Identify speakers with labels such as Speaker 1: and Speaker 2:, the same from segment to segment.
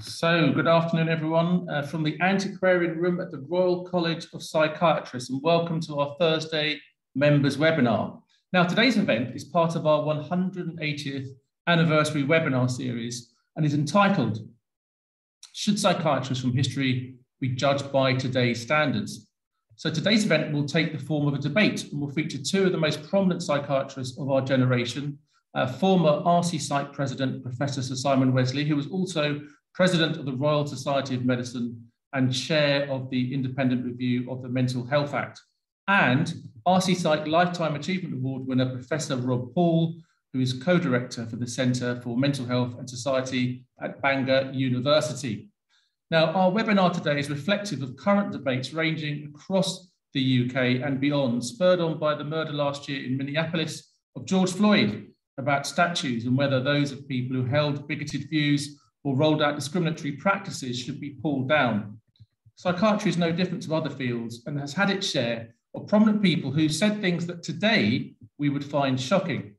Speaker 1: So, good afternoon, everyone, from the Antiquarian Room at the Royal College of Psychiatrists, and welcome to our Thursday members webinar. Now, today's event is part of our 180th anniversary webinar series and is entitled, Should Psychiatrists from History be Judged by Today's Standards? So today's event will take the form of a debate and will feature two of the most prominent psychiatrists of our generation, former RC Psych President, Professor Sir Simon Wessely, who was also President of the Royal Society of Medicine and Chair of the Independent Review of the Mental Health Act, and RC Psych Lifetime Achievement Award winner Professor Rob Poole, who is co-director for the Centre for Mental Health and Society at Bangor University. Now, our webinar today is reflective of current debates ranging across the UK and beyond, spurred on by the murder last year in Minneapolis of George Floyd, about statues and whether those of people who held bigoted views or rolled out discriminatory practices should be pulled down. Psychiatry is no different to other fields and has had its share of prominent people who said things that today we would find shocking.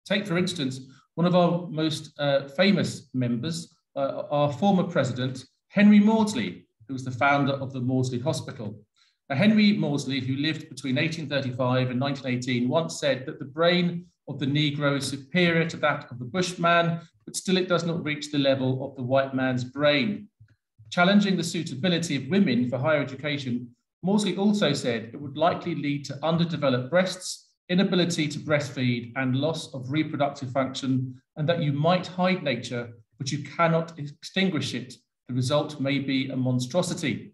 Speaker 1: Take, for instance, one of our most famous members, our former president, Henry Maudsley, who was the founder of the Maudsley Hospital. Now, Henry Maudsley, who lived between 1835 and 1918, once said that the brain of the Negro is superior to that of the Bushman, but still it does not reach the level of the white man's brain. Challenging the suitability of women for higher education, Maudsley also said it would likely lead to underdeveloped breasts, inability to breastfeed, and loss of reproductive function, and that you might hide nature, but you cannot extinguish it. The result may be a monstrosity.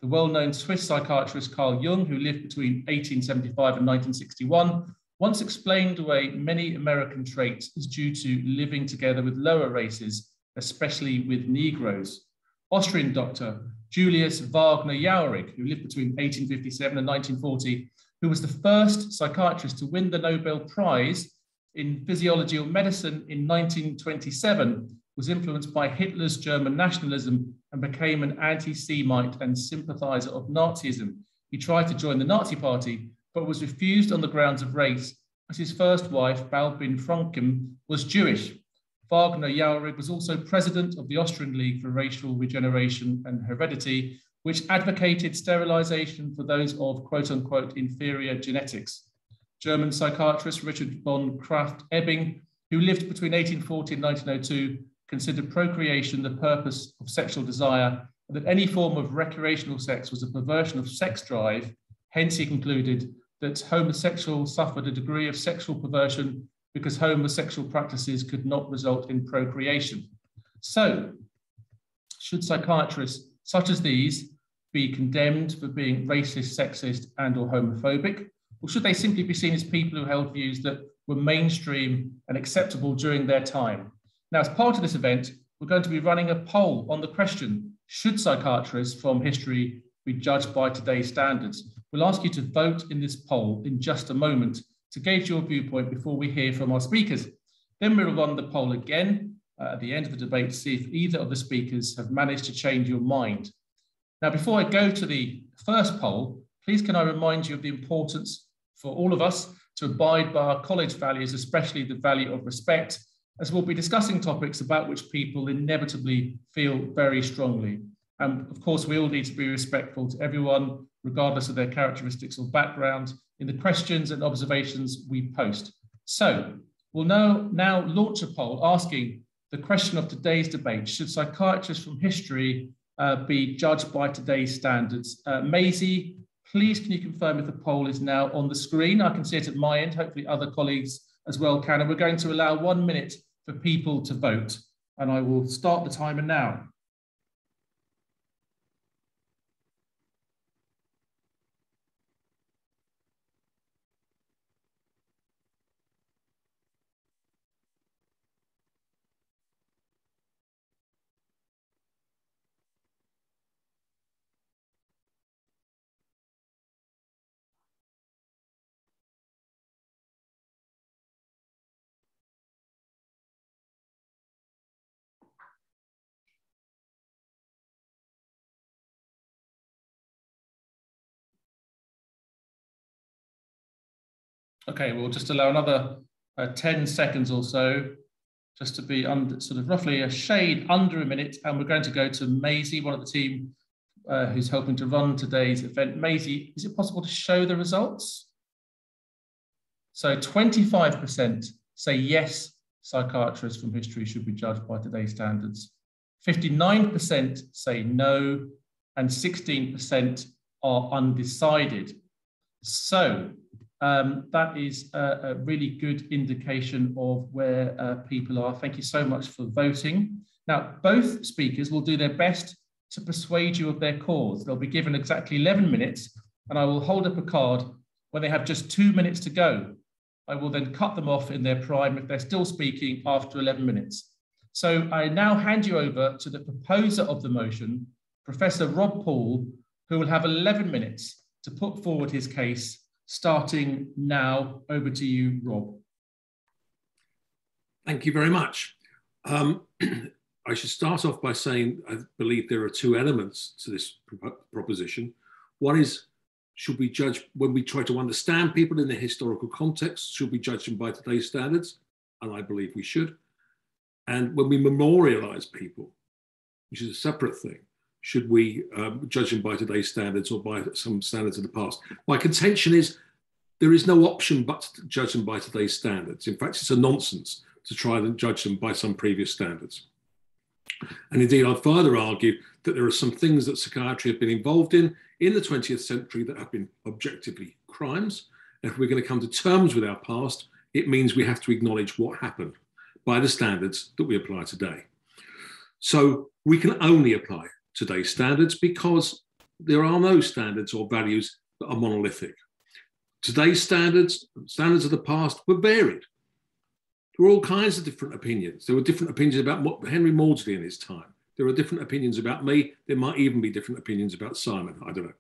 Speaker 1: The well-known Swiss psychiatrist Carl Jung, who lived between 1875 and 1961, once explained away many American traits as due to living together with lower races, especially with Negroes. Austrian doctor Julius Wagner Jauregg, who lived between 1857 and 1940, who was the first psychiatrist to win the Nobel Prize in Physiology or Medicine in 1927, was influenced by Hitler's German nationalism and became an anti-Semite and sympathizer of Nazism. He tried to join the Nazi Party, but was refused on the grounds of race, as his first wife, Balbin Franken, was Jewish. Wagner Jauregg was also president of the Austrian League for Racial Regeneration and Heredity, which advocated sterilization for those of quote-unquote inferior genetics. German psychiatrist Richard von Krafft-Ebing, who lived between 1840 and 1902, considered procreation the purpose of sexual desire, and that any form of recreational sex was a perversion of sex drive. Hence, he concluded that homosexuals suffered a degree of sexual perversion because homosexual practices could not result in procreation. So, should psychiatrists such as these be condemned for being racist, sexist, and or homophobic? Or should they simply be seen as people who held views that were mainstream and acceptable during their time? Now, as part of this event, we're going to be running a poll on the question, should psychiatrists from history be judged by today's standards? We'll ask you to vote in this poll in just a moment to gauge your viewpoint before we hear from our speakers. Then we'll run the poll again at the end of the debate to see if either of the speakers have managed to change your mind. Now, before I go to the first poll, please can I remind you of the importance for all of us to abide by our college values, especially the value of respect, as we'll be discussing topics about which people inevitably feel very strongly. And of course, we all need to be respectful to everyone, regardless of their characteristics or background, in the questions and observations we post. So we'll now launch a poll asking the question of today's debate: should psychiatrists from history be judged by today's standards? Maisie, please can you confirm if the poll is now on the screen? I can see it at my end, hopefully other colleagues as well can. And we're going to allow 1 minute for people to vote. And I will start the timer now. Okay, we'll just allow another 10 seconds or so just to be under, sort of roughly a shade under a minute. And we're going to go to Maisie, one of the team who's helping to run today's event. Maisie, is it possible to show the results? So 25% say yes, psychiatrists from history should be judged by today's standards. 59% say no, and 16% are undecided. So that is a really good indication of where people are. Thank you so much for voting. Now, both speakers will do their best to persuade you of their cause. They'll be given exactly 11 minutes, and I will hold up a card when they have just 2 minutes to go. I will then cut them off in their prime if they're still speaking after 11 minutes. So I now hand you over to the proposer of the motion, Professor Rob Poole, who will have 11 minutes to put forward his case, starting now. Over to you, Rob.
Speaker 2: Thank you very much. I should start off by saying I believe there are two elements to this proposition. One is, should we judge, when we try to understand people in their historical context, should we judge them by today's standards? And I believe we should. And when we memorialize people, which is a separate thing, should we judge them by today's standards or by some standards of the past? My contention is there is no option but to judge them by today's standards. In fact, it's a nonsense to try and judge them by some previous standards. And indeed, I'd further argue that there are some things that psychiatry have been involved in the 20th century that have been objectively crimes. And if we're going to come to terms with our past, it means we have to acknowledge what happened by the standards that we apply today. So we can only apply today's standards because there are no standards or values that are monolithic. Today's standards of the past were varied. There were all kinds of different opinions. There were different opinions about Henry Maudsley in his time. There are different opinions about me. There might even be different opinions about Simon. I don't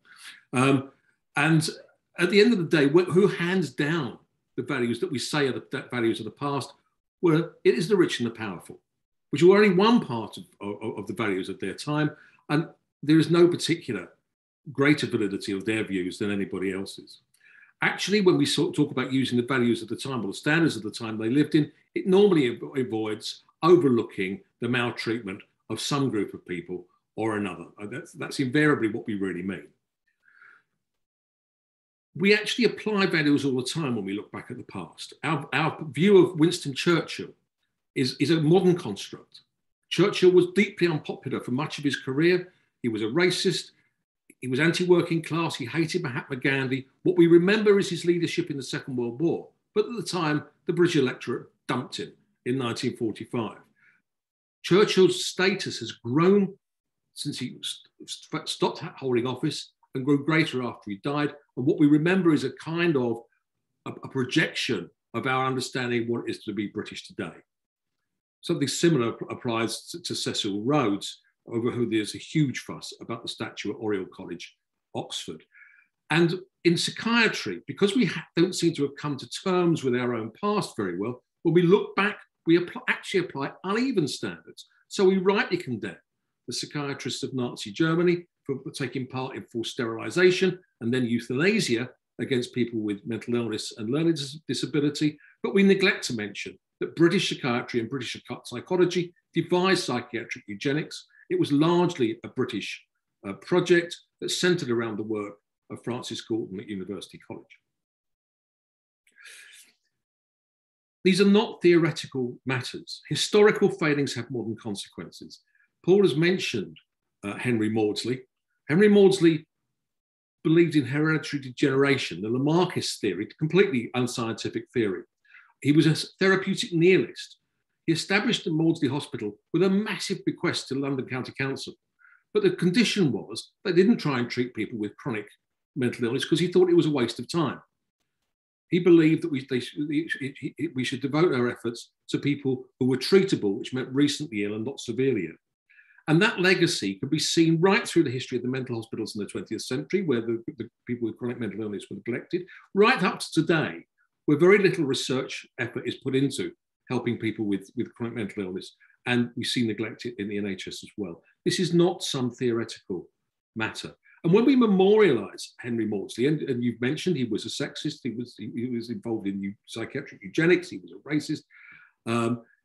Speaker 2: know. And at the end of the day, who hands down the values that we say are the values of the past? Well, it is the rich and the powerful, which were only one part of the values of their time. And there is no particular greater validity of their views than anybody else's. Actually, when we talk about using the values of the time or the standards of the time they lived in, it normally avoids overlooking the maltreatment of some group of people or another. That's invariably what we really mean. We actually apply values all the time when we look back at the past. Our view of Winston Churchill is a modern construct. Churchill was deeply unpopular for much of his career. He was a racist. He was anti-working class. He hated Mahatma Gandhi. What we remember is his leadership in the Second World War. But at the time, the British electorate dumped him in 1945. Churchill's status has grown since he stopped holding office and grew greater after he died. And what we remember is a kind of a projection of our understanding of what it is to be British today. Something similar applies to Cecil Rhodes, over who there's a huge fuss about the statue at Oriel College, Oxford. And in psychiatry, because we don't seem to have come to terms with our own past very well, when we look back, we actually apply uneven standards. So we rightly condemn the psychiatrists of Nazi Germany for taking part in forced sterilization and then euthanasia against people with mental illness and learning disability. But we neglect to mention that British psychiatry and British psychology devised psychiatric eugenics. It was largely a British project that centered around the work of Francis Galton at University College. These are not theoretical matters. Historical failings have modern consequences. Paul has mentioned Henry Maudsley. Henry Maudsley believed in hereditary degeneration, the Lamarckist theory, completely unscientific theory. He was a therapeutic nihilist. He established the Maudsley Hospital with a massive bequest to London County Council. But the condition was they didn't try and treat people with chronic mental illness because he thought it was a waste of time. He believed that we should devote our efforts to people who were treatable, which meant recently ill and not severely ill. And that legacy could be seen right through the history of the mental hospitals in the 20th century, where the people with chronic mental illness were neglected, right up to today, where very little research effort is put into helping people with chronic mental illness. And we see neglect in the NHS as well. This is not some theoretical matter. And when we memorialise Henry Maudsley, and you've mentioned he was a sexist, he was involved in psychiatric eugenics, he was a racist,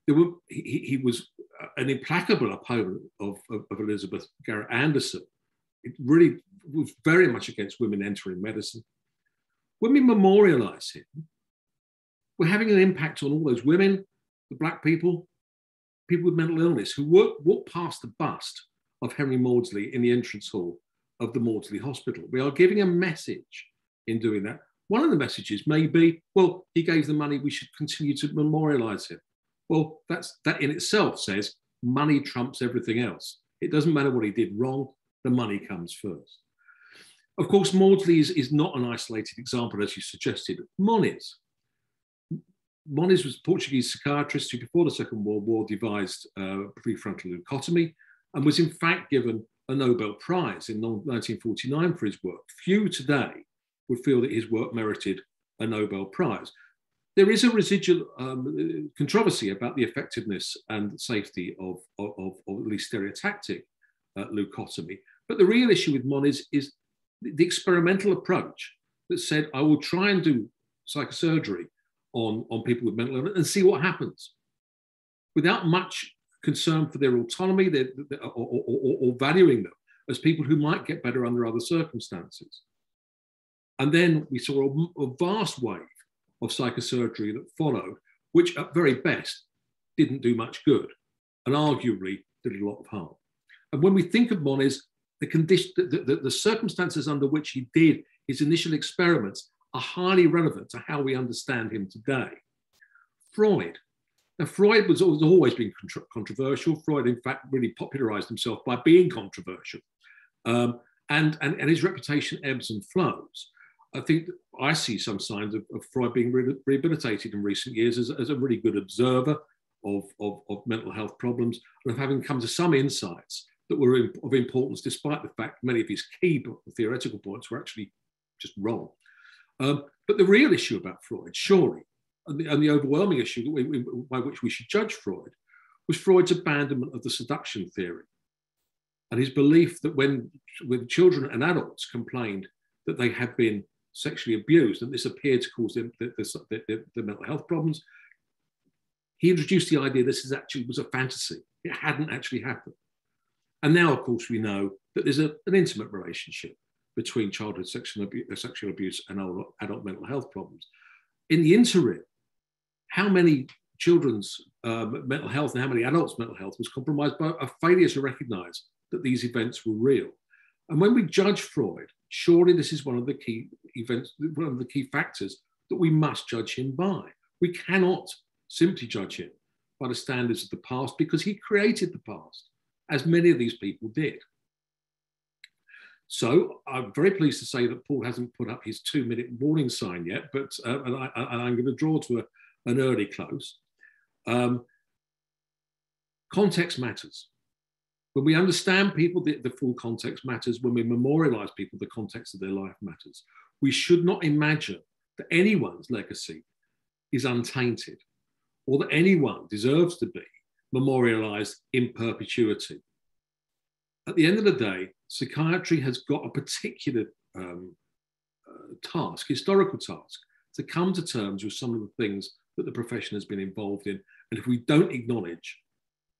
Speaker 2: he was an implacable opponent of Elizabeth Garrett Anderson. It really was very much against women entering medicine. When we memorialise him, we're having an impact on all those women, the black people, people with mental illness who walk past the bust of Henry Maudsley in the entrance hall of the Maudsley Hospital. We are giving a message in doing that. One of the messages may be, well, he gave the money, we should continue to memorialise him. Well, that in itself says money trumps everything else. It doesn't matter what he did wrong, the money comes first. Of course, Maudsley is not an isolated example, as you suggested. Moniz was a Portuguese psychiatrist who, before the Second World War, devised prefrontal leucotomy and was in fact given a Nobel Prize in 1949 for his work. Few today would feel that his work merited a Nobel Prize. There is a residual controversy about the effectiveness and safety of at least stereotactic leucotomy. But the real issue with Moniz is the experimental approach that said, I will try and do psychosurgery on people with mental illness and see what happens, without much concern for their autonomy or valuing them as people who might get better under other circumstances. And then we saw a vast wave of psychosurgery that followed, which at very best didn't do much good and arguably did a lot of harm. And when we think of Moniz, the circumstances under which he did his initial experiments are highly relevant to how we understand him today. Freud. Now, Freud has always been controversial. Freud, in fact, really popularized himself by being controversial. And his reputation ebbs and flows. I think I see some signs of Freud being rehabilitated in recent years as a really good observer of mental health problems and of having come to some insights that were of importance, despite the fact many of his key theoretical points were actually just wrong. But the real issue about Freud, surely, and the overwhelming issue by which we should judge Freud, was Freud's abandonment of the seduction theory and his belief that when children and adults complained that they had been sexually abused and this appeared to cause them the mental health problems, he introduced the idea this was a fantasy. It hadn't actually happened. And now, of course, we know that there's an intimate relationship between childhood sexual abuse and adult mental health problems. In the interim, how many children's mental health and how many adults' mental health was compromised by a failure to recognize that these events were real? And when we judge Freud, surely this is one of the key events, one of the key factors that we must judge him by. We cannot simply judge him by the standards of the past because he created the past, as many of these people did. So I'm very pleased to say that Paul hasn't put up his 2-minute warning sign yet, but and I'm going to draw to an early close. Context matters. When we understand people, the full context matters. When we memorialize people, the context of their life matters. We should not imagine that anyone's legacy is untainted or that anyone deserves to be memorialized in perpetuity. At the end of the day, psychiatry has got a particular task, historical task, to come to terms with some of the things that the profession has been involved in. And if we don't acknowledge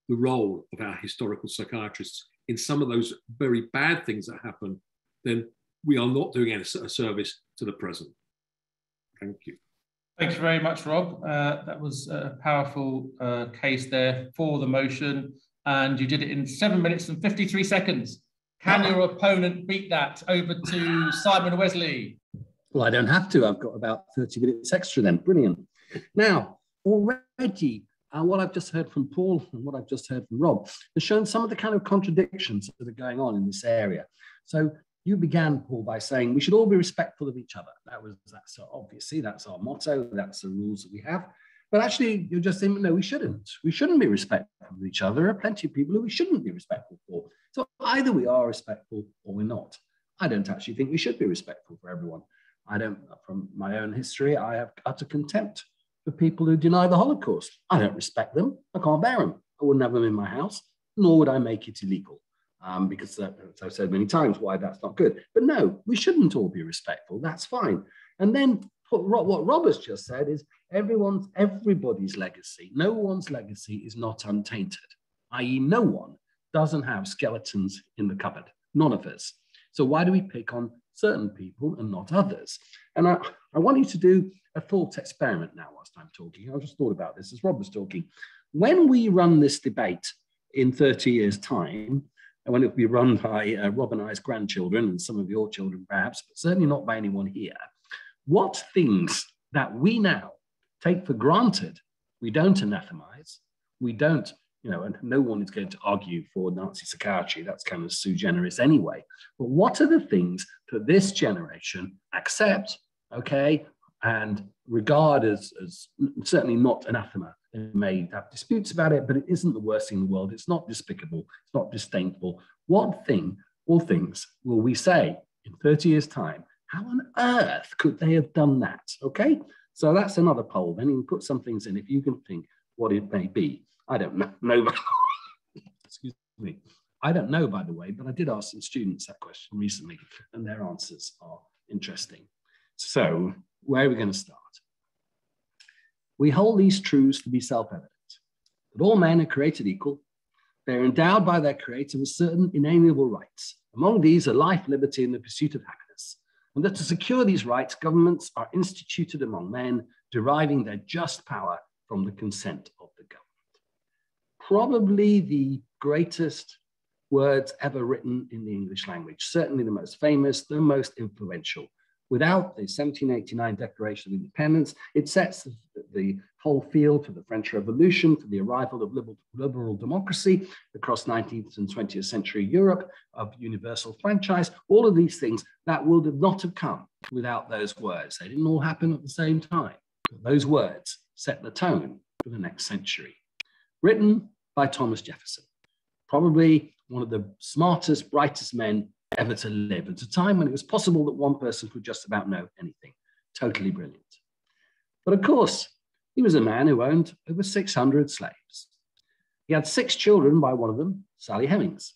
Speaker 2: the role of our historical psychiatrists in some of those very bad things that happen, then we are not doing a service to the present. Thank you.
Speaker 1: Thank you very much, Rob. That was a powerful case there for the motion, and you did it in 7 minutes and 53 seconds. Can your opponent beat that? Over to Simon Wessely.
Speaker 3: Well, I don't have to. I've got about 30 minutes extra then. Brilliant. Now, already, what I've just heard from Paul and what I've just heard from Rob has shown some of the kind of contradictions that are going on in this area. So you began, Paul, by saying we should all be respectful of each other. That's obviously, that's our motto. That's the rules that we have. But actually, you're just saying, no, we shouldn't. We shouldn't be respectful of each other. There are plenty of people who we shouldn't be respectful for. So either we are respectful or we're not. I don't actually think we should be respectful for everyone. I don't, from my own history, I have utter contempt for people who deny the Holocaust. I don't respect them. I can't bear them. I wouldn't have them in my house, nor would I make it illegal. Because as I've said many times, why that's not good. But no, we shouldn't all be respectful. That's fine. And then what Rob has just said is everybody's legacy, no one's legacy is not untainted, i.e. no one doesn't have skeletons in the cupboard, none of us. So why do we pick on certain people and not others? And I want you to do a thought experiment now whilst I'm talking. I just thought about this as Rob was talking. When we run this debate in 30 years' time, and when it will be run by Rob and I's grandchildren and some of your children perhaps, but certainly not by anyone here, what things that we now take for granted, we don't anathemize, we don't, and no one is going to argue for Nazi psychiatry, that's kind of sui generis anyway, but what are the things that this generation accept, okay, and regard as certainly not anathema? They may have disputes about it, but it isn't the worst thing in the world. It's not despicable. It's not disdainful. What thing or things will we say in 30 years' time? How on earth could they have done that? Okay, so that's another poll. Then you can put some things in if you can think what it may be. I don't know. Excuse me. I don't know, by the way, but I did ask some students that question recently, and their answers are interesting. So where are we going to start? We hold these truths to be self-evident, that all men are created equal. They're endowed by their creator with certain inalienable rights. Among these are life, liberty, and the pursuit of happiness. And that to secure these rights, governments are instituted among men, deriving their just power from the consent of the government. Probably the greatest words ever written in the English language, certainly the most famous, the most influential. Without the 1789 Declaration of Independence, it sets the whole field for the French Revolution, for the arrival of liberal democracy across 19th and 20th century Europe, of universal franchise, all of these things that would not have come without those words. They didn't all happen at the same time. But those words set the tone for the next century. Written by Thomas Jefferson, probably one of the smartest, brightest men ever to live at a time when it was possible that one person could just about know anything. Totally brilliant. But of course, he was a man who owned over 600 slaves. He had 6 children by one of them, Sally Hemings.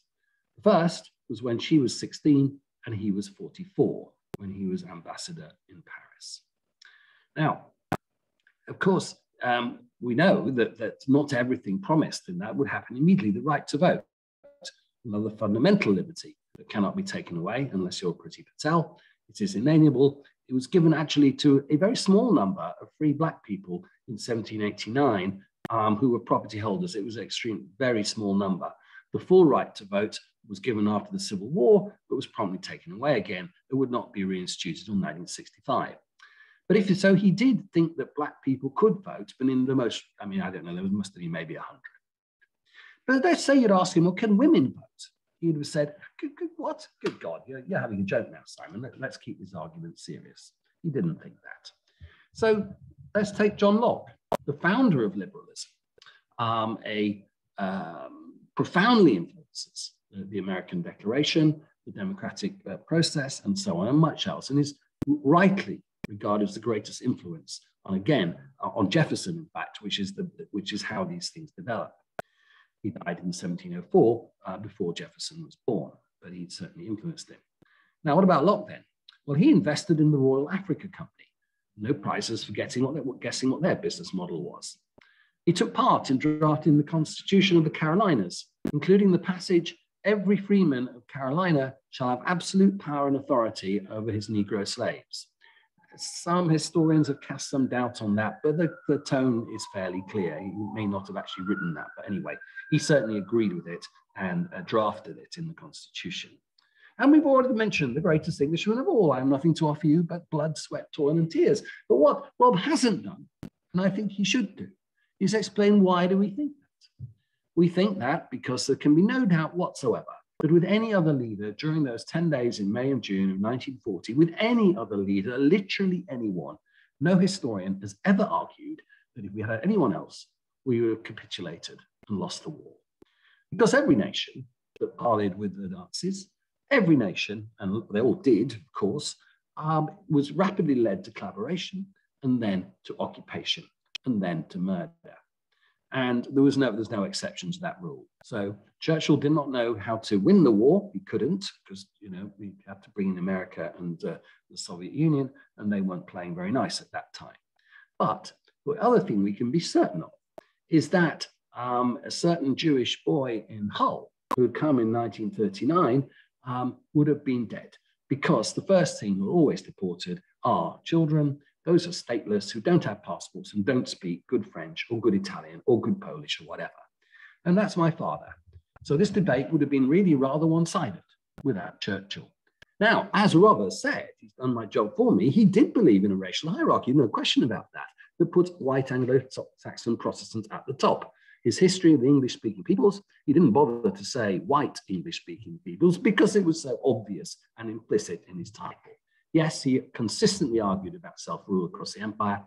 Speaker 3: The first was when she was 16 and he was 44 when he was ambassador in Paris. Now, of course, we know that not everything promised in that would happen immediately. The right to vote, another fundamental liberty that cannot be taken away unless you're Priti Patel. It is inalienable. It was given actually to a very small number of free black people in 1789 who were property holders. It was an extreme, very small number. The full right to vote was given after the Civil War, but was promptly taken away again. It would not be reinstituted until 1965. But if so, he did think that black people could vote, but in the most, I don't know, there must have been maybe 100. But let's say you'd ask him, well, can women vote? He'd have said, what? Good God, you're having a joke now, Simon. Let's keep this argument serious. He didn't think that. So let's take John Locke, the founder of liberalism, profoundly influences the American Declaration, the democratic process, and so on, and much else, and is rightly regarded as the greatest influence on Jefferson, in fact, which is how these things develop. He died in 1704 before Jefferson was born, but he certainly influenced him. Now, what about Locke then? Well, he invested in the Royal Africa Company. No prizes for guessing what their business model was. He took part in drafting the Constitution of the Carolinas, including the passage, "Every freeman of Carolina shall have absolute power and authority over his Negro slaves." Some historians have cast some doubt on that, but the tone is fairly clear. He may not have actually written that, but anyway, he certainly agreed with it and drafted it in the Constitution. And we've already mentioned the greatest Englishman of all. I have nothing to offer you but blood, sweat, toil, and tears. But what Rob hasn't done, and I think he should do, is explain why do we think that? We think that because there can be no doubt whatsoever that with any other leader during those 10 days in May and June of 1940, with any other leader, literally anyone, no historian has ever argued that if we had anyone else, we would have capitulated and lost the war. Because every nation that parleyed with the Nazis, every nation, and they all did, of course, was rapidly led to collaboration and then to occupation and then to murder. And there's no exception to that rule. So Churchill did not know how to win the war. He couldn't, because we had to bring in America and the Soviet Union, and they weren't playing very nice at that time. But the other thing we can be certain of is that a certain Jewish boy in Hull who had come in 1939 would have been dead, because the first thing who are always deported are children. Those are stateless who don't have passports and don't speak good French or good Italian or good Polish or whatever. And that's my father. So this debate would have been really rather one-sided without Churchill. Now, as Robert said, he's done my job for me, he did believe in a racial hierarchy, no question about that puts white Anglo-Saxon Protestants at the top. His history of the English-speaking peoples, he didn't bother to say white English-speaking peoples because it was so obvious and implicit in his title. Yes, he consistently argued about self-rule across the empire.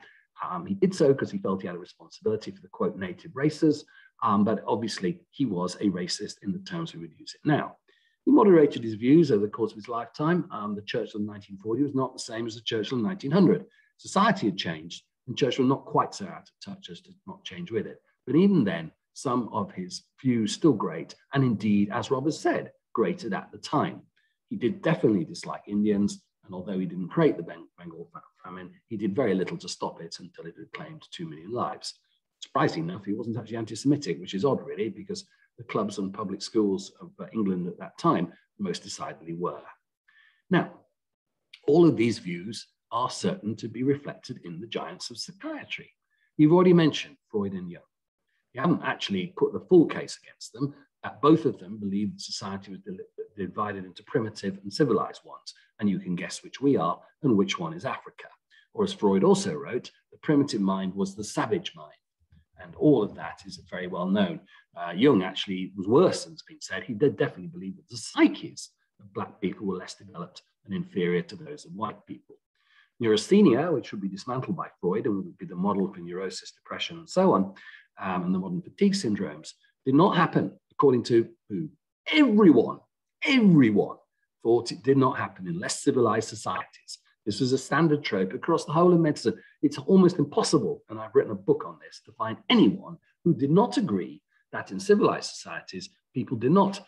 Speaker 3: He did so because he felt he had a responsibility for the, quote, native races, but obviously he was a racist in the terms we would use it now. He moderated his views over the course of his lifetime. The Churchill in 1940 was not the same as the Churchill in 1900. Society had changed, and Churchill not quite so out of touch as to not change with it. But even then, some of his views still great, and indeed, as Robert said, grated at the time. He did definitely dislike Indians, and although he didn't create the Bengal famine, he did very little to stop it until it had claimed 2 million lives. Surprisingly enough, he wasn't actually anti-Semitic, which is odd, really, because the clubs and public schools of England at that time most decidedly were. Now, all of these views are certain to be reflected in the giants of psychiatry. You've already mentioned Freud and Jung. You haven't actually put the full case against them. Both of them believed that society was divided into primitive and civilized ones, and you can guess which we are and which one is Africa. Or as Freud also wrote, the primitive mind was the savage mind. And all of that is very well known. Jung actually was worse than has been said. He did definitely believe that the psyches of Black people were less developed and inferior to those of white people. Neurasthenia, which would be dismantled by Freud and would be the model for neurosis, depression, and so on, and the modern fatigue syndromes, did not happen, according to who? Everyone thought it did not happen in less civilized societies. This was a standard trope across the whole of medicine. It's almost impossible, and I've written a book on this, to find anyone who did not agree that in civilized societies, people did not,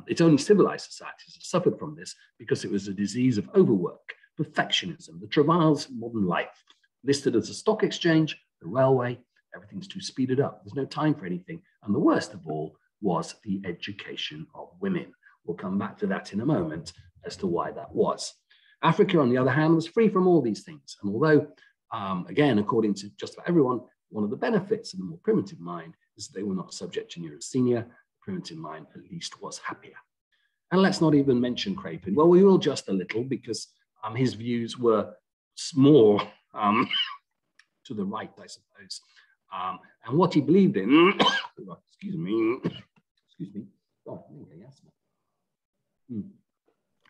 Speaker 3: it's only civilized societies that suffered from this because it was a disease of overwork, perfectionism, the travails of modern life, listed as a stock exchange, the railway, everything's too speeded up. There's no time for anything. And the worst of all was the education of women. We'll come back to that in a moment as to why that was. Africa, on the other hand, was free from all these things. And although, again, according to just about everyone, one of the benefits of the more primitive mind is that they were not subject to neurasthenia. The primitive mind at least was happier. And let's not even mention Krapin. Well, we will just a little because his views were more to the right, I suppose. And what he believed in, excuse me. Oh,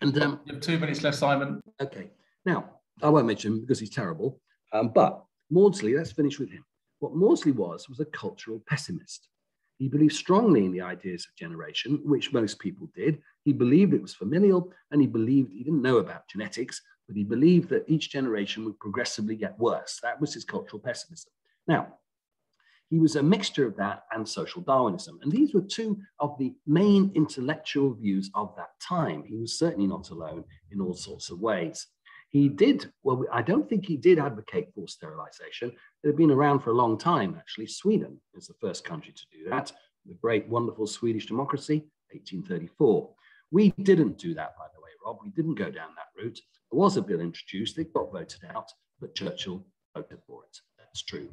Speaker 3: and
Speaker 1: you have 2 minutes left, Simon.
Speaker 3: Okay. Now, I won't mention him because he's terrible. But Maudsley, let's finish with him. What Maudsley was a cultural pessimist. He believed strongly in the ideas of generation, which most people did. He believed it was familial, and he didn't know about genetics, but he believed that each generation would progressively get worse. That was his cultural pessimism. Now, he was a mixture of that and social Darwinism. And these were two of the main intellectual views of that time. He was certainly not alone in all sorts of ways. He did, well, I don't think he did advocate forced sterilization. It had been around for a long time, actually. Sweden is the first country to do that. The great, wonderful Swedish democracy, 1834. We didn't do that, by the way, Rob. We didn't go down that route. There was a bill introduced, it got voted out, but Churchill voted for it. That's true.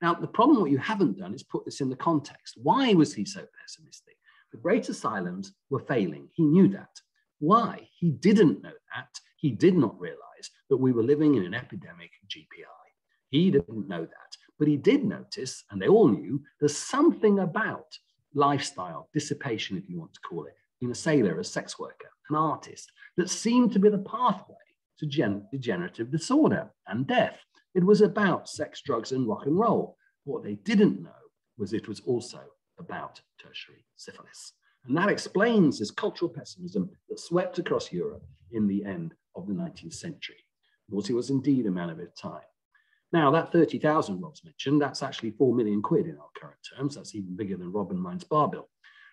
Speaker 3: Now, the problem, what you haven't done is put this in the context. Why was he so pessimistic? The great asylums were failing. He knew that. Why? He didn't know that. He did not realize that we were living in an epidemic of GPI. He didn't know that. But he did notice, and they all knew, there's something about lifestyle, dissipation, if you want to call it, being a sailor, a sex worker, an artist, that seemed to be the pathway to degenerative disorder and death. It was about sex, drugs, and rock and roll. What they didn't know was it was also about tertiary syphilis. And that explains this cultural pessimism that swept across Europe in the end of the 19th century. Maudsley was indeed a man of his time. Now, that 30,000 Rob's mentioned, that's actually 4 million quid in our current terms. That's even bigger than Rob and mine's bar bill.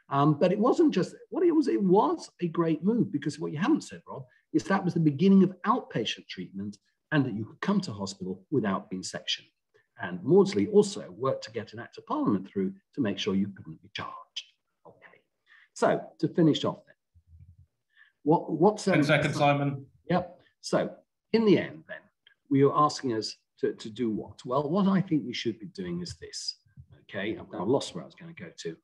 Speaker 3: But it wasn't just what it was a great move, because what you haven't said, Rob, is that was the beginning of outpatient treatment and that you could come to hospital without being sectioned. And Maudsley also worked to get an Act of Parliament through to make sure you couldn't be charged. Okay. So to finish off then, what's
Speaker 1: 10 seconds, Simon.
Speaker 3: Yep. So in the end, then, we are asking us to do what? Well, what I think we should be doing is this. Okay, I've lost where I was going to go to.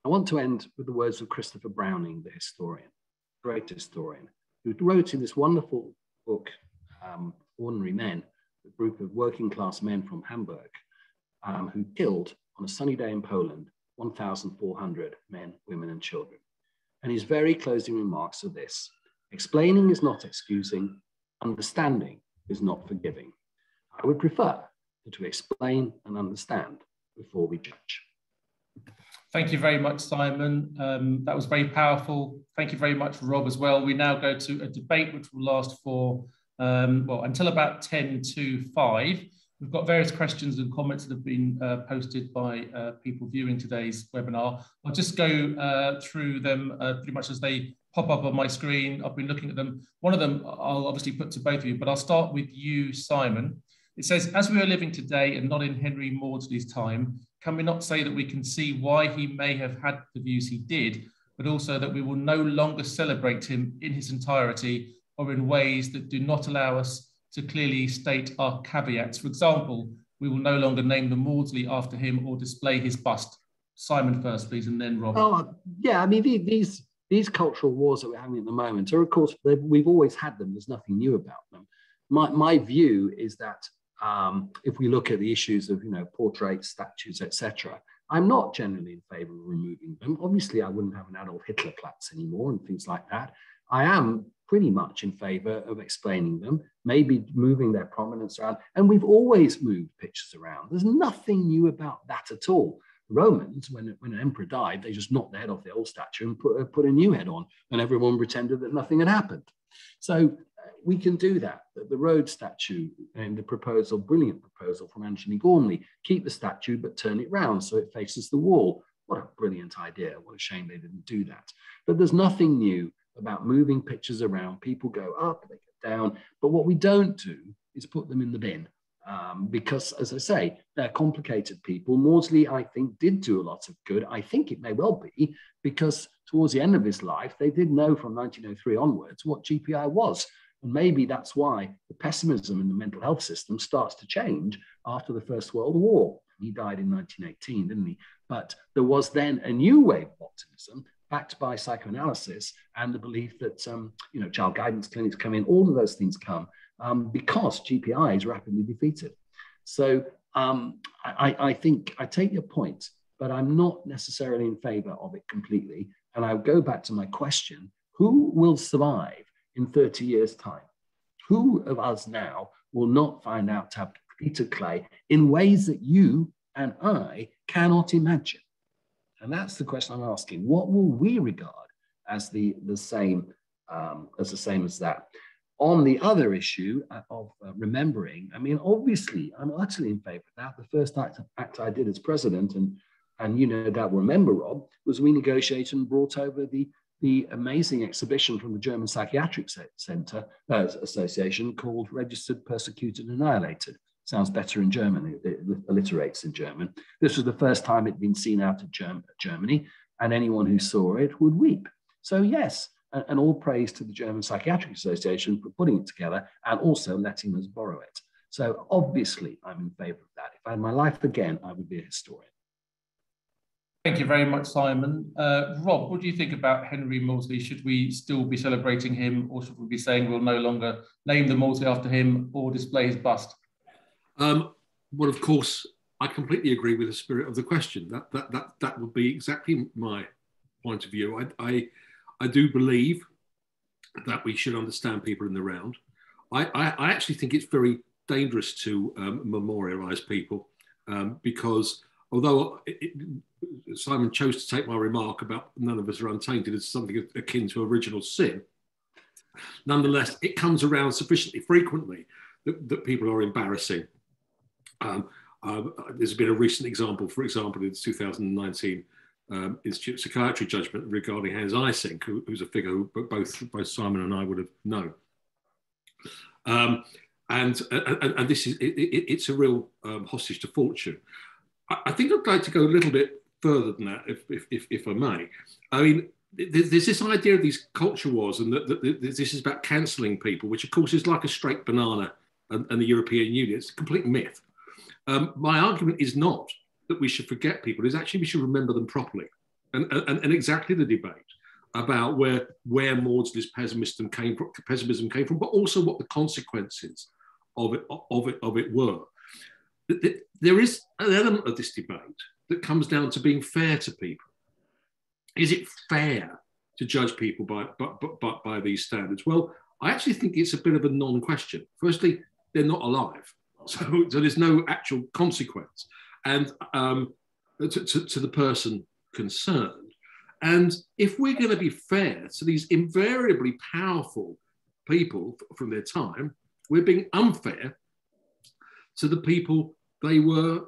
Speaker 3: I want to end with the words of Christopher Browning, the historian, great historian, who wrote in this wonderful book, Ordinary Men, a group of working class men from Hamburg, who killed on a sunny day in Poland 1,400 men, women, and children. And his very closing remarks are this: explaining is not excusing, understanding is not forgiving. I would prefer to explain and understand before we judge.
Speaker 1: Thank you very much, Simon. That was very powerful. Thank you very much, Rob, as well. We now go to a debate which will last for, well, until about 10 to 5. We've got various questions and comments that have been posted by people viewing today's webinar. I'll just go through them pretty much as they pop up on my screen. I've been looking at them. One of them I'll obviously put to both of you, but I'll start with you, Simon. It says, as we are living today and not in Henry Maudsley's time, can we not say that we can see why he may have had the views he did, but also that we will no longer celebrate him in his entirety or in ways that do not allow us to clearly state our caveats? For example, we will no longer name the Maudsley after him or display his bust. Simon first, please, and then Rob.
Speaker 3: Oh, yeah, I mean, these cultural wars that we're having at the moment are, of course, we've always had them. There's nothing new about them. My view is that if we look at the issues of, portraits, statues, etc., I'm not generally in favor of removing them. Obviously, I wouldn't have an Adolf Hitler Platz anymore and things like that. I am pretty much in favor of explaining them, maybe moving their prominence around. And we've always moved pictures around. There's nothing new about that at all. The Romans, when an emperor died, they just knocked the head off the old statue and put a new head on, and everyone pretended that nothing had happened. So we can do that. The Rhodes statue and the proposal, brilliant proposal from Anthony Gormley, keep the statue but turn it round so it faces the wall. What a brilliant idea. What a shame they didn't do that. But there's nothing new about moving pictures around. People go up, they go down. But what we don't do is put them in the bin. Because, as I say, they're complicated people. Maudsley, I think, did do a lot of good. I think it may well be because towards the end of his life, they did know from 1903 onwards what GPI was. And maybe that's why the pessimism in the mental health system starts to change after the First World War. He died in 1918, didn't he? But there was then a new wave of optimism backed by psychoanalysis and the belief that, child guidance clinics come in, all of those things come because GPI is rapidly defeated. So I think I take your point, but I'm not necessarily in favor of it completely. And I'll go back to my question: who will survive in 30 years' time? Who of us now will not find out to have repeated clay in ways that you and I cannot imagine? And that's the question I'm asking. What will we regard as the same as that? On the other issue of remembering, I mean, obviously, I'm utterly in favor of that. The first act I did as president, and you know that will remember, Rob, was we negotiated and brought over the amazing exhibition from the German Psychiatric Center Association called Registered, Persecuted, Annihilated. Sounds better in German, it alliterates in German. This was the first time it'd been seen out of Germany, and anyone who saw it would weep. So yes, and all praise to the German Psychiatric Association for putting it together and also letting us borrow it. So obviously I'm in favor of that. If I had my life again, I would be a historian.
Speaker 1: Thank you very much, Simon. Rob, what do you think about Henry Maudsley? Should we still be celebrating him, or should we be saying we'll no longer name the Maudsley after him or display his bust?
Speaker 2: Well, of course, I completely agree with the spirit of the question. That would be exactly my point of view. I do believe that we should understand people in the round. I actually think it's very dangerous to memorialize people because although Simon chose to take my remark about none of us are untainted as something akin to original sin, nonetheless, it comes around sufficiently frequently that people are embarrassing. There's been a recent example, for example, in the 2019 Institute of Psychiatry judgment regarding Hans Eysenck, who's a figure who both Simon and I would have known. And this is, it's a real hostage to fortune. I think I'd like to go a little bit further than that, if I may. I mean, there's this idea of these culture wars, and that this is about cancelling people, which of course is like a straight banana and the European Union. It's a complete myth. My argument is not that we should forget people, it's actually we should remember them properly. And exactly the debate about where Maudsley's pessimism came from, but also what the consequences of it were. There is an element of this debate that comes down to being fair to people. Is it fair to judge people by these standards? Well, I actually think it's a bit of a non-question. Firstly, they're not alive, so there's no actual consequence, and to the person concerned. And if we're going to be fair to these invariably powerful people from their time, we're being unfair to the people they were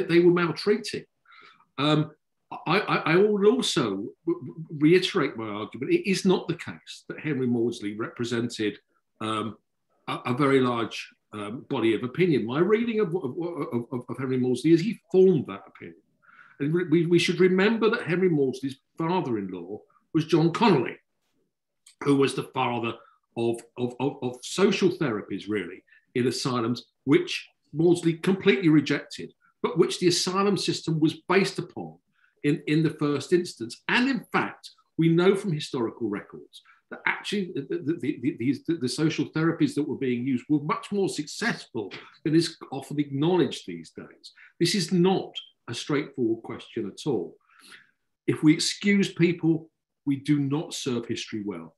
Speaker 2: maltreating. I would also reiterate my argument. It is not the case that Henry Maudsley represented a very large body of opinion. My reading of Henry Maudsley is he formed that opinion. And we should remember that Henry Maudsley's father-in-law was John Connolly, who was the father of social therapies, really, in asylums, which Maudsley completely rejected, but which the asylum system was based upon in the first instance. And in fact, we know from historical records that actually the social therapies that were being used were much more successful than is often acknowledged these days. This is not a straightforward question at all. If we excuse people, we do not serve history well.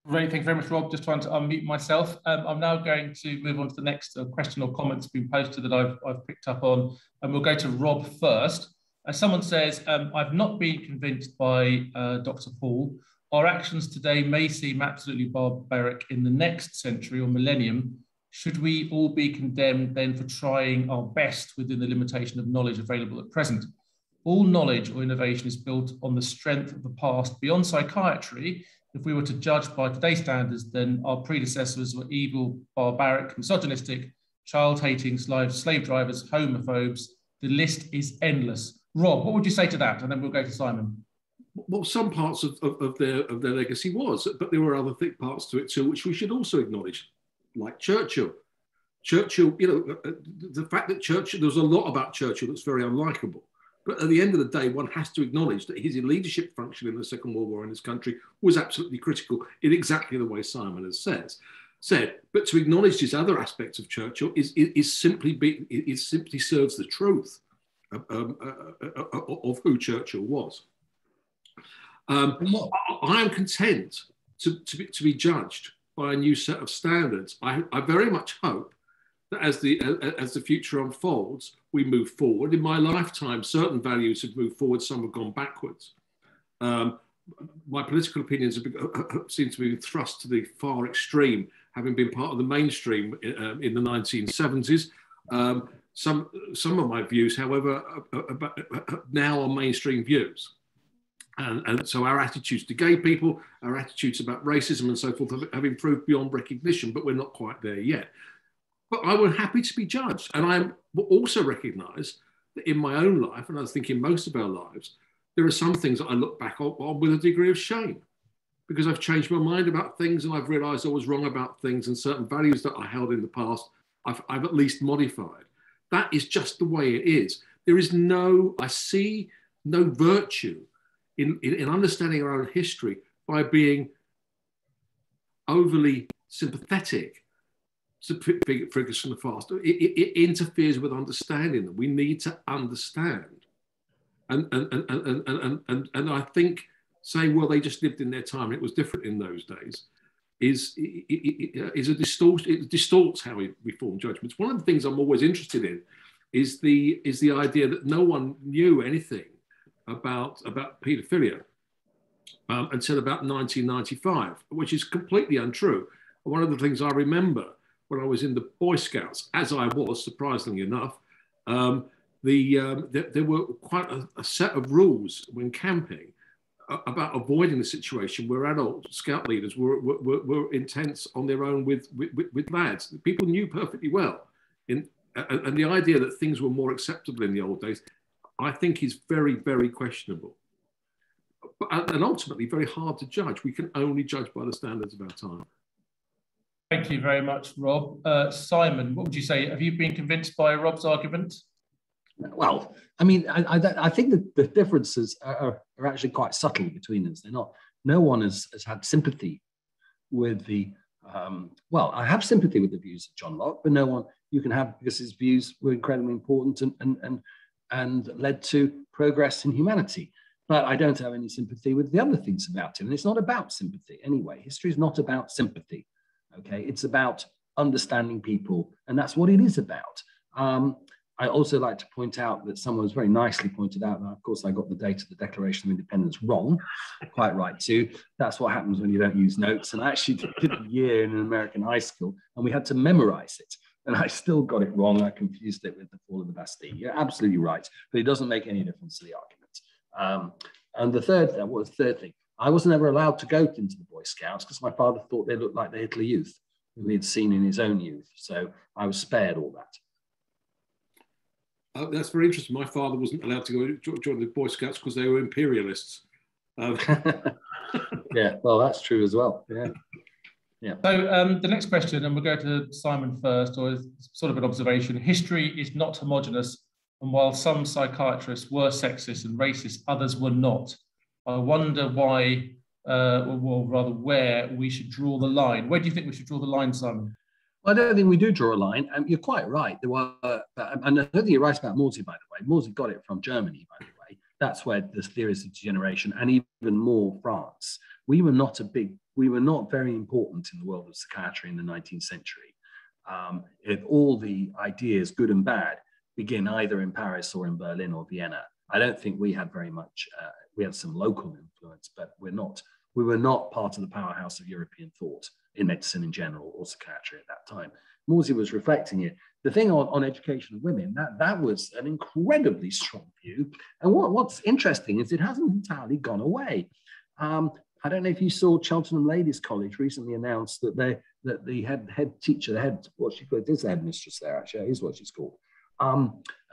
Speaker 1: Great, thank you very much, Rob. Just trying to unmute myself. I'm now going to move on to the next question or comments being posted that I've picked up on, and we'll go to Rob first. Someone says, I've not been convinced by Dr. Poole. Our actions today may seem absolutely barbaric in the next century or millennium. Should we all be condemned then for trying our best within the limitation of knowledge available at present? All knowledge or innovation is built on the strength of the past. Beyond psychiatry, if we were to judge by today's standards, then our predecessors were evil, barbaric, misogynistic, child-hating, slave drivers, homophobes. The list is endless. Rob, what would you say to that? And then we'll go to Simon.
Speaker 2: Well, some parts of their legacy was, but there were other thick parts to it too, which we should also acknowledge, like Churchill. Churchill, you know, the fact that Churchill, there was a lot about Churchill that's very unlikable. But at the end of the day, one has to acknowledge that his leadership function in the Second World War in this country was absolutely critical in exactly the way Simon has said. But to acknowledge these other aspects of Churchill is simply serves the truth of who Churchill was. I am content to be judged by a new set of standards. I very much hope that as the future unfolds, we move forward. In my lifetime, certain values have moved forward, some have gone backwards. My political opinions seem to be thrust to the far extreme, having been part of the mainstream in the 1970s. Some of my views, however, now are mainstream views. And so our attitudes to gay people, our attitudes about racism and so forth have improved beyond recognition, but we're not quite there yet. But I was happy to be judged. And I also recognise that in my own life, and I think in most of our lives, there are some things that I look back on with a degree of shame, because I've changed my mind about things and I've realised I was wrong about things, and certain values that I held in the past, I've at least modified. That is just the way it is. I see no virtue in understanding our own history by being overly sympathetic to figures from the past. It interferes with understanding them. We need to understand. And I think saying, well, they just lived in their time and it was different in those days is a distortion. It distorts how we form judgments. One of the things I'm always interested in is the idea that no one knew anything about paedophilia until about 1995, which is completely untrue. One of the things I remember when I was in the Boy Scouts, as I was, surprisingly enough, there were quite a set of rules when camping about avoiding the situation where adult scout leaders were intense on their own with lads. People knew perfectly well. And the idea that things were more acceptable in the old days, I think, is very, very questionable. And ultimately very hard to judge. We can only judge by the standards of our time.
Speaker 1: Thank you very much, Rob. Simon, what would you say? Have you been convinced by Rob's argument?
Speaker 3: Well, I mean, I think that the differences are actually quite subtle between us. They're not. No one has had sympathy with the. Well, I have sympathy with the views of John Locke, but no one you can have, because his views were incredibly important and led to progress in humanity. But I don't have any sympathy with the other things about him. And it's not about sympathy anyway. History is not about sympathy. Okay, it's about understanding people, and that's what it is about. I also like to point out that someone has very nicely pointed out that, of course, I got the date of the Declaration of Independence wrong, quite right too. That's what happens when you don't use notes. And I actually did a year in an American high school, and we had to memorize it. And I still got it wrong. I confused it with the fall of the Bastille. You're absolutely right, but it doesn't make any difference to the argument. And the third thing, what was the third thing? I wasn't ever allowed to go into the Boy Scouts because my father thought they looked like the Hitler Youth, who he had seen in his own youth. So I was spared all that.
Speaker 2: That's very interesting. My father wasn't allowed to go join the Boy Scouts because they were imperialists.
Speaker 3: Yeah, well, that's true as well. Yeah. Yeah.
Speaker 1: So the next question, and we'll go to Simon first, or sort of an observation. History is not homogenous, and while some psychiatrists were sexist and racist, others were not. I wonder why, or rather where we should draw the line. Where do you think we should draw the line, Simon?
Speaker 3: I don't think we do draw a line. You're quite right. There were, and I don't think you're right about Maudsley, by the way. Maudsley got it from Germany, by the way. That's where the theories of degeneration, and even more France. We were not very important in the world of psychiatry in the 19th century. If all the ideas, good and bad, begin either in Paris or in Berlin or Vienna, I don't think we had very much. We had some local influence, but we were not part of the powerhouse of European thought in medicine in general or psychiatry at that time. Maudsley was reflecting it. The thing on education of women, that was an incredibly strong view. And what's interesting is it hasn't entirely gone away. I don't know if you saw Cheltenham Ladies College recently announced that the head teacher, what she called, is the headmistress there actually, is what she's called,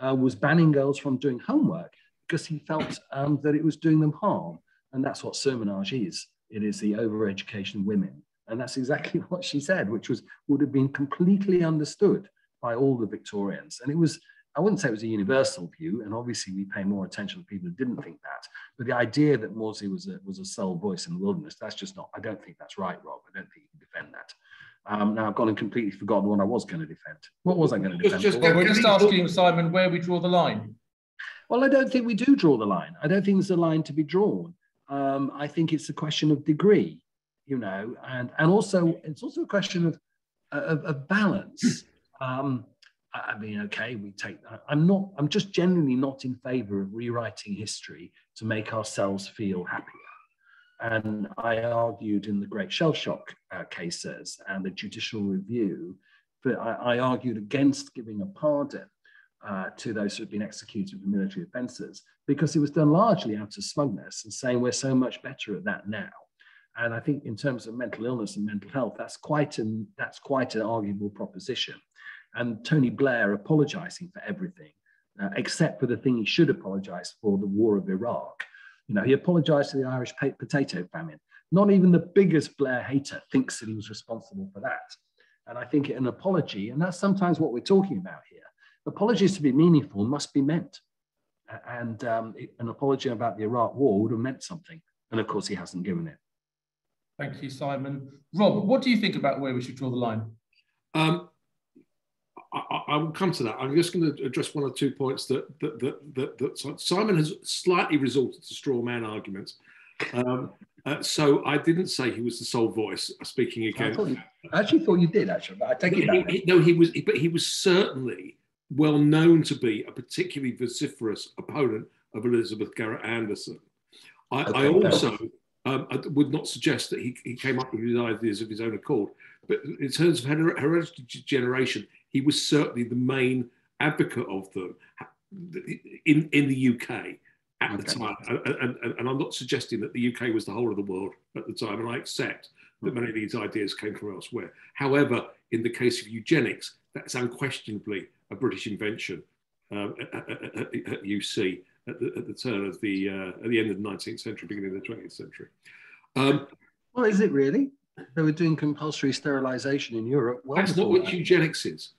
Speaker 3: was banning girls from doing homework because he felt that it was doing them harm. And that's what sermonage is. It is the overeducation of women. And that's exactly what she said, which would have been completely understood by all the Victorians. And it was, I wouldn't say it was a universal view, and obviously we pay more attention to people who didn't think that. But the idea that Maudsley was a sole voice in the wilderness, that's just not, I don't think that's right, Rob. I don't think you can defend that. Now I've gone and completely forgotten what I was going to defend. What was I going to defend?
Speaker 1: We're just asking, Simon, where we draw the line.
Speaker 3: Well, I don't think we do draw the line. I don't think there's a line to be drawn. I think it's a question of degree, you know, and also it's also a question of balance. I mean, okay, we take that. I'm just generally not in favor of rewriting history to make ourselves feel happier. And I argued in the Great Shell Shock cases and the judicial review, but I argued against giving a pardon to those who had been executed for military offences, because it was done largely out of smugness and saying we're so much better at that now. And I think in terms of mental illness and mental health, that's quite an arguable proposition. And Tony Blair apologising for everything, except for the thing he should apologise for, the war of Iraq. You know, he apologised to the Irish potato famine. Not even the biggest Blair hater thinks that he was responsible for that. And I think an apology, and that's sometimes what we're talking about here, apologies to be meaningful must be meant. And an apology about the Iraq war would have meant something. And of course, he hasn't given it.
Speaker 1: Thank you, Simon. Rob, what do you think about where we should draw the line?
Speaker 2: I will come to that. I'm just going to address one or 2 points that Simon has slightly resorted to straw man arguments. So I didn't say he was the sole voice speaking again.
Speaker 3: I actually thought you did, actually, but I take it back.
Speaker 2: No, he was certainly well known to be a particularly vociferous opponent of Elizabeth Garrett Anderson. I also would not suggest that he came up with his ideas of his own accord. but in terms of hereditary degeneration, he was certainly the main advocate of them in the UK at the time. And I'm not suggesting that the UK was the whole of the world at the time, and I accept that many of these ideas came from elsewhere. However, in the case of eugenics, that's unquestionably a British invention at UC at the turn of at the end of the 19th century, beginning of the 20th century.
Speaker 3: Well, is it really? They were doing compulsory sterilisation in Europe. Well,
Speaker 2: that's not what eugenics is.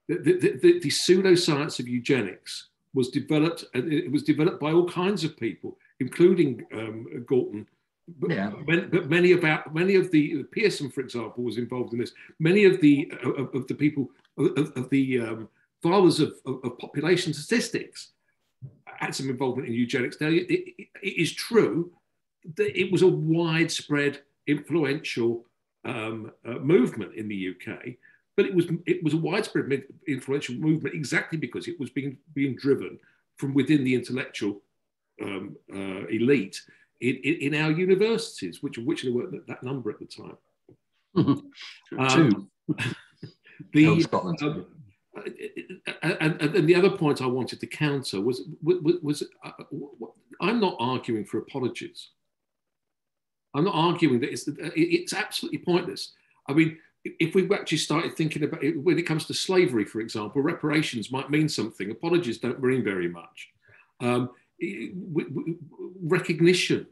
Speaker 2: The pseudoscience of eugenics was developed, and it was developed by all kinds of people, including Galton. But many of the Pearson, for example, was involved in this. Many of the people of the fathers of population statistics had some involvement in eugenics. Now, it is true that it was a widespread, influential movement in the UK, but it was a widespread influential movement exactly because it was being driven from within the intellectual elite in our universities, which there weren't that number at the time.
Speaker 3: Two.
Speaker 2: And the other point I wanted to counter was I'm not arguing for apologies. I'm not arguing that it's absolutely pointless. I mean, if we actually started thinking about it, when it comes to slavery, for example, reparations might mean something. Apologies don't mean very much. Recognition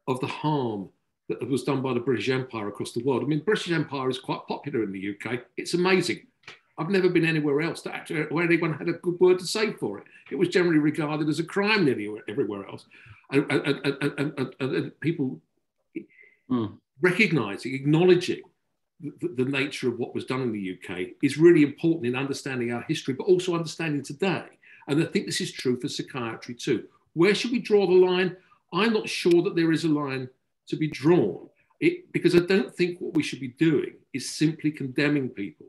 Speaker 2: of the harm that was done by the British Empire across the world. I mean, British Empire is quite popular in the UK. It's amazing. I've never been anywhere else where anyone had a good word to say for it. It was generally regarded as a crime nearly everywhere else. And people recognising, acknowledging the nature of what was done in the UK is really important in understanding our history, but also understanding today. And I think this is true for psychiatry too. Where should we draw the line? I'm not sure that there is a line to be drawn, because I don't think what we should be doing is simply condemning people.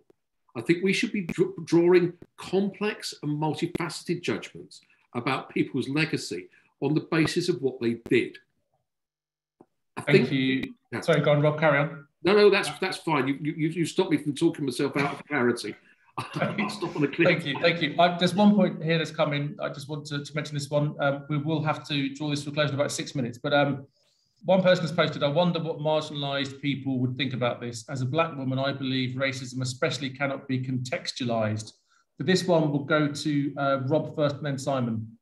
Speaker 2: I think we should be drawing complex and multifaceted judgments about people's legacy on the basis of what they did.
Speaker 1: Thank you. Yeah. Sorry, go on, Rob, carry on.
Speaker 2: No, that's fine. You stopped me from talking myself out of clarity. Stop on the cliff.
Speaker 1: Thank you. There's one point here that's come in. I just want to mention this one. We will have to draw this to a close in about 6 minutes, but one person has posted, I wonder what marginalised people would think about this. As a black woman, I believe racism especially cannot be contextualised. For this one, we'll go to Rob first and then Simon.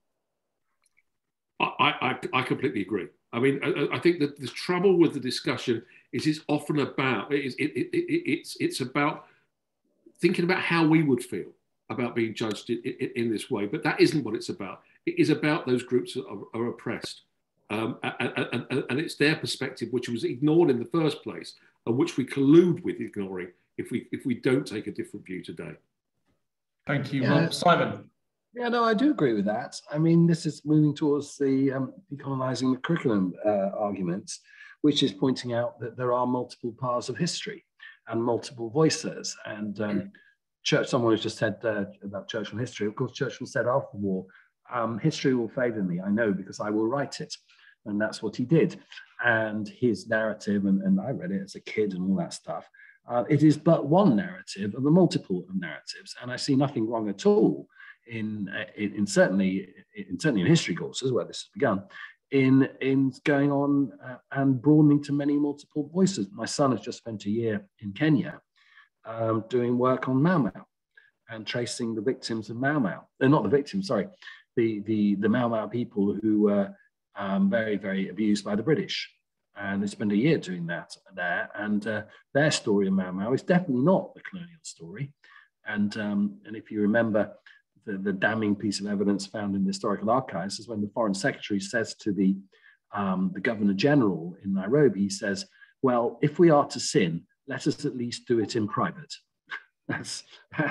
Speaker 2: I completely agree. I mean, I think that the trouble with the discussion is it's often about, it's about thinking about how we would feel about being judged in this way, but that isn't what it's about. It is about those groups that are oppressed. And it's their perspective which was ignored in the first place, and which we collude with ignoring if we don't take a different view today.
Speaker 1: Thank you, Rob. Simon.
Speaker 3: Yeah, no, I do agree with that. I mean, this is moving towards the decolonizing the curriculum arguments, which is pointing out that there are multiple paths of history and multiple voices. And someone has just said about Churchill history. Of course, Churchill said after the war, history will favour me, I know, because I will write it. And that's what he did. And his narrative, and I read it as a kid and all that stuff, it is but one narrative of a multiple of narratives. And I see nothing wrong at all in certainly in history courses where this has begun, in going on and broadening to many multiple voices. My son has just spent a year in Kenya doing work on Mau Mau and tracing the victims of Mau Mau. They're not the victims, sorry, the Mau Mau people who were very, very abused by the British. And they spent a year doing that there. And their story of Mau Mau is definitely not the colonial story. And if you remember, the damning piece of evidence found in the historical archives is when the Foreign Secretary says to the Governor General in Nairobi, he says, well, if we are to sin, let us at least do it in private.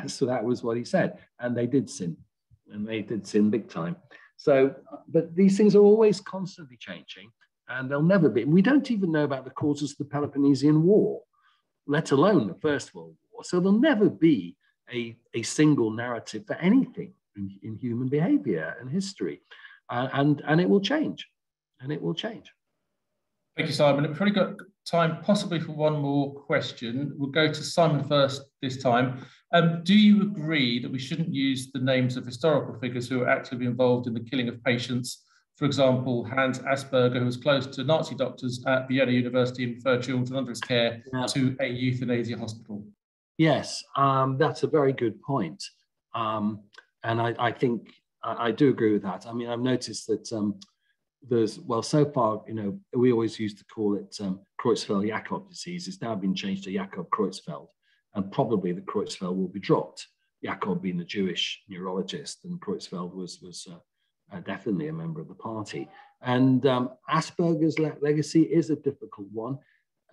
Speaker 3: So that was what he said. And they did sin. And they did sin big time. So, but these things are always constantly changing, and they'll never be. We don't even know about the causes of the Peloponnesian War, let alone the First World War. So there'll never be a single narrative for anything in human behavior and history. And it will change. And it will change.
Speaker 1: Thank you, Simon. We've probably got time possibly for one more question. We'll go to Simon first this time. Do you agree that we shouldn't use the names of historical figures who are actively involved in the killing of patients? For example, Hans Asperger, who was close to Nazi doctors at Vienna University and referred children under his care to a euthanasia hospital.
Speaker 3: Yes, that's a very good point. And I think I do agree with that. I mean, I've noticed that there's, well, so far, you know, we always used to call it Kreutzfeld-Jakob disease. It's now been changed to Jakob Kreutzfeld, and probably the Kreutzfeld will be dropped. Jakob being the Jewish neurologist, and Kreutzfeld was definitely a member of the party. And Asperger's legacy is a difficult one.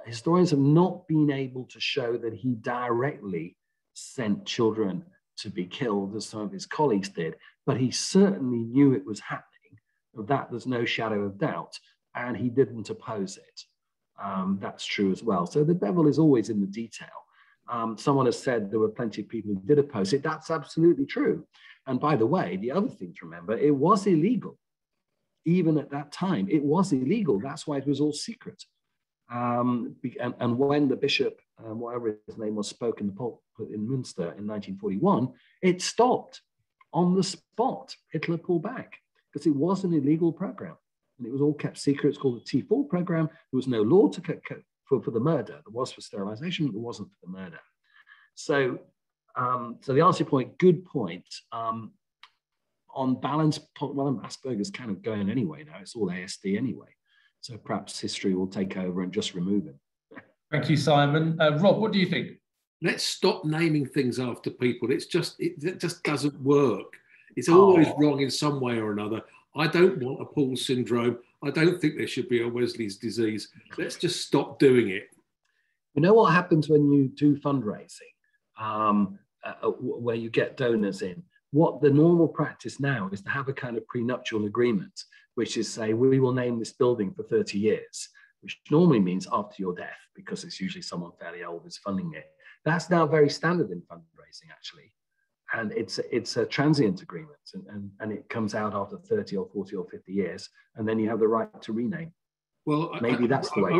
Speaker 3: Historians have not been able to show that he directly sent children to be killed, as some of his colleagues did, but he certainly knew it was happening. Of that, there's no shadow of doubt, and he didn't oppose it. That's true as well. So the devil is always in the detail. Someone has said there were plenty of people who did oppose it. That's absolutely true. And by the way, the other thing to remember, it was illegal. Even at that time, it was illegal. That's why it was all secret. And when the bishop, whatever his name was, spoke in the pulpit in Münster in 1941, it stopped on the spot. Hitler pulled back because it was an illegal program. And it was all kept secret. It's called the T4 program. There was no law for the murder. There was for sterilization, but there wasn't for the murder. So, so the answer to your point, good point. On balance, well, Asperger's kind of going anyway now. It's all ASD anyway. So perhaps history will take over and just remove him.
Speaker 1: Thank you, Simon. Rob, what do you think?
Speaker 2: Let's stop naming things after people. It just doesn't work. It's always wrong in some way or another. I don't want a Poole syndrome. I don't think there should be a Wesley's disease. Let's just stop doing it.
Speaker 3: You know what happens when you do fundraising, where you get donors in? What the normal practice now is to have a kind of prenuptial agreement, which is say, we will name this building for 30 years, which normally means after your death, because it's usually someone fairly old who's funding it. That's now very standard in fundraising, actually. And it's a transient agreement, and it comes out after 30 or 40 or 50 years, and then you have the right to rename.
Speaker 2: Well,
Speaker 3: maybe that's the way.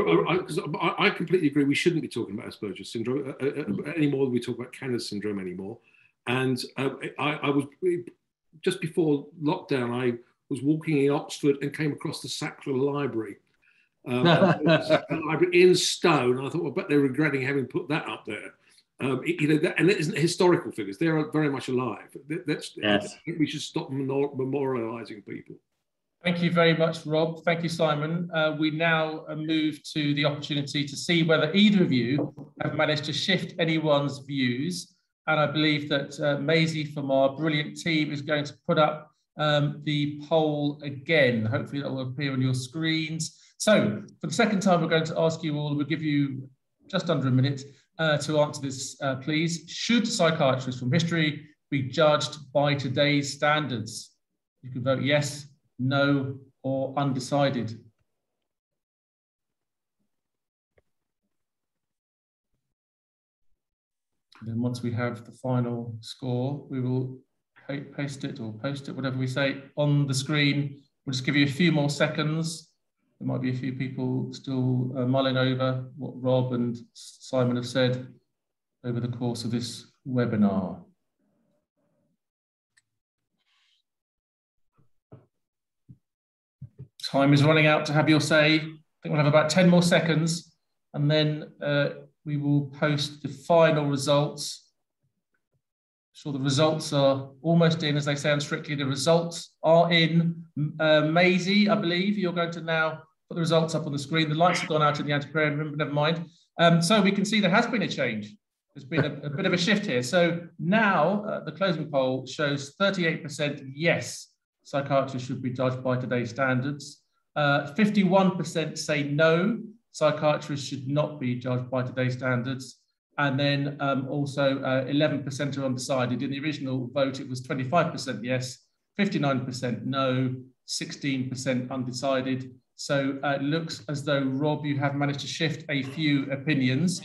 Speaker 2: I completely agree. We shouldn't be talking about Asperger's syndrome any more than we talk about Kanner's syndrome anymore. And I was, just before lockdown, I was walking in Oxford and came across the Sackville Library. Library in stone. And I thought, well, I bet they're regretting having put that up there. You know, and it isn't historical figures. They are very much alive. Yes. I think we should stop memorializing people.
Speaker 1: Thank you very much, Rob. Thank you, Simon. We now move to the opportunity to see whether either of you have managed to shift anyone's views. And I believe that Maisie from our brilliant team is going to put up the poll again. Hopefully that will appear on your screens. So for the second time, we're going to ask you all, we'll give you just under a minute to answer this, please. Should psychiatrists from history be judged by today's standards? You can vote yes, no, or undecided. And then once we have the final score, we will paste it or post it, whatever we say, on the screen. We'll just give you a few more seconds. There might be a few people still mulling over what Rob and Simon have said over the course of this webinar. Time is running out to have your say. I think we'll have about 10 more seconds, and then we will post the final results. So the results are almost in, as they say on Strictly. The results are in. Maisie, I believe you're going to now put the results up on the screen. The lights have gone out in the antiquarian room, but never mind. So we can see there has been a change. There's been a bit of a shift here. So now the closing poll shows 38% yes, psychiatrists should be judged by today's standards. 51% say no, psychiatrists should not be judged by today's standards. And then also 11% are undecided. In the original vote, it was 25% yes, 59% no, 16% undecided. So it looks as though, Rob, you have managed to shift a few opinions.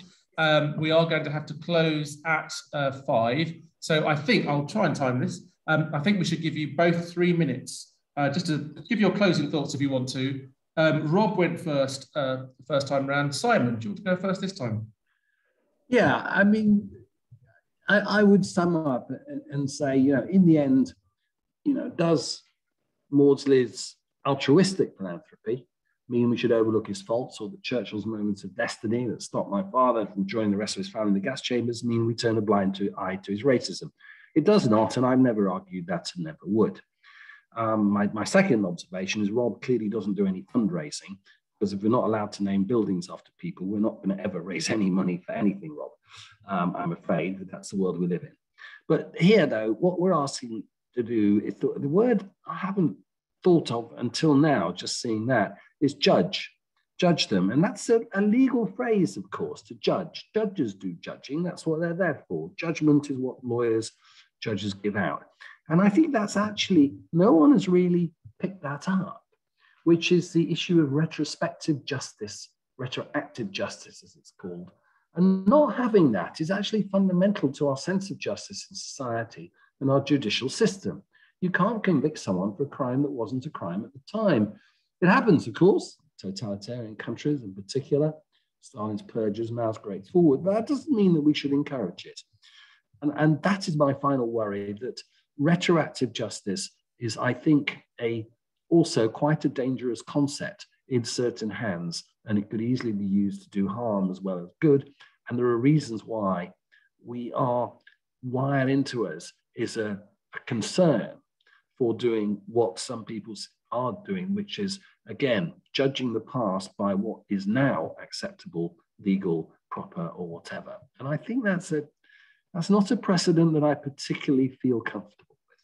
Speaker 1: We are going to have to close at 5. So I think, I'll try and time this. I think we should give you both 3 minutes just to give your closing thoughts if you want to. Rob went first first time round. Simon, do you want to go first this time?
Speaker 3: Yeah, I mean, I would sum up and say, in the end, does Maudsley's altruistic philanthropy mean we should overlook his faults, or that Churchill's moments of destiny that stopped my father from joining the rest of his family in the gas chambers mean we turn a blind eye to his racism? It does not, and I've never argued that and never would. My second observation is Rob clearly doesn't do any fundraising, because if we're not allowed to name buildings after people, we're not going to ever raise any money for anything, Rob. I'm afraid that that's the world we live in. But here, though, what we're asking to do is the word I haven't thought of until now, just seeing that, is judge them. And that's a legal phrase, of course, to judge. Judges do judging. That's what they're there for. Judgment is what judges give out. And I think that's actually, no one has really picked that up, which is the issue of retrospective justice, retroactive justice, as it's called. And not having that is actually fundamental to our sense of justice in society and our judicial system. You can't convict someone for a crime that wasn't a crime at the time. It happens, of course, totalitarian countries in particular. Stalin's purges, Mao's great forward, but that doesn't mean that we should encourage it. And that is my final worry, that retroactive justice is, I think, also quite a dangerous concept in certain hands, and it could easily be used to do harm as well as good. And there are reasons why we are wired into us is a concern for doing what some people are doing, which is, again, judging the past by what is now acceptable, legal, proper, or whatever. And I think that's not a precedent that I particularly feel comfortable with.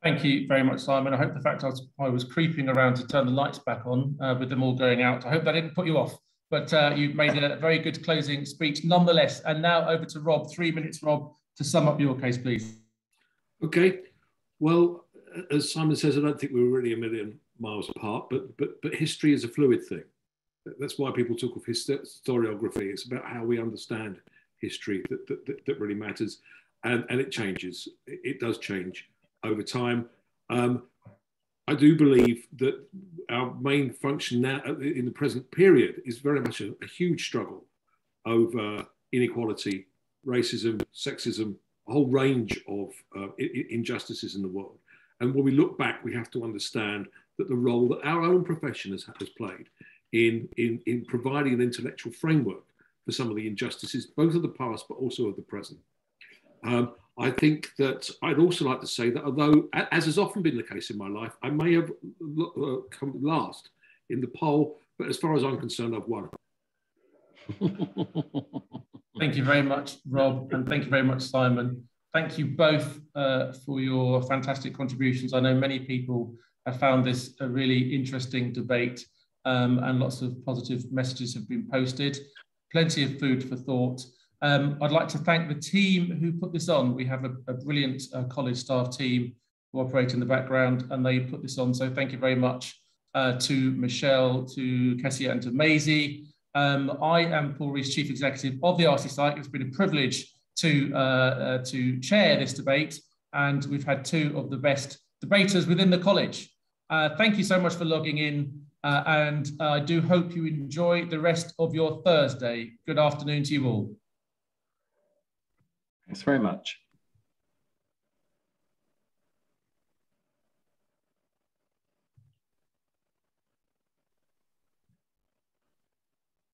Speaker 1: Thank you very much, Simon. I hope the fact I was creeping around to turn the lights back on with them all going out, I hope that didn't put you off. But you made a very good closing speech nonetheless. And now over to Rob. 3 minutes, Rob, to sum up your case, please.
Speaker 2: Okay. Well, as Simon says, I don't think we were really a million miles apart, but history is a fluid thing. That's why people talk of historiography. It's about how we understand history that really matters. And it changes. It does change over time. I do believe that our main function now in the present period is very much a huge struggle over inequality, racism, sexism, a whole range of injustices in the world. And when we look back, we have to understand that the role that our own profession has played in providing an intellectual framework for some of the injustices, both of the past, but also of the present. I think that I'd also like to say that although, as has often been the case in my life, I may have come last in the poll, but as far as I'm concerned, I've won.
Speaker 1: Thank you very much, Rob, and thank you very much, Simon. Thank you both for your fantastic contributions. I know many people have found this a really interesting debate, and lots of positive messages have been posted. Plenty of food for thought. I'd like to thank the team who put this on. We have a brilliant college staff team who operate in the background, and they put this on. So thank you very much to Michelle, to Kessia, and to Maisie. I am Paul Rees, Chief Executive of the RC Psych. It's been a privilege to chair this debate, and we've had two of the best debaters within the college. Thank you so much for logging in, and I do hope you enjoy the rest of your Thursday. Good afternoon to you all.
Speaker 3: Thanks very much.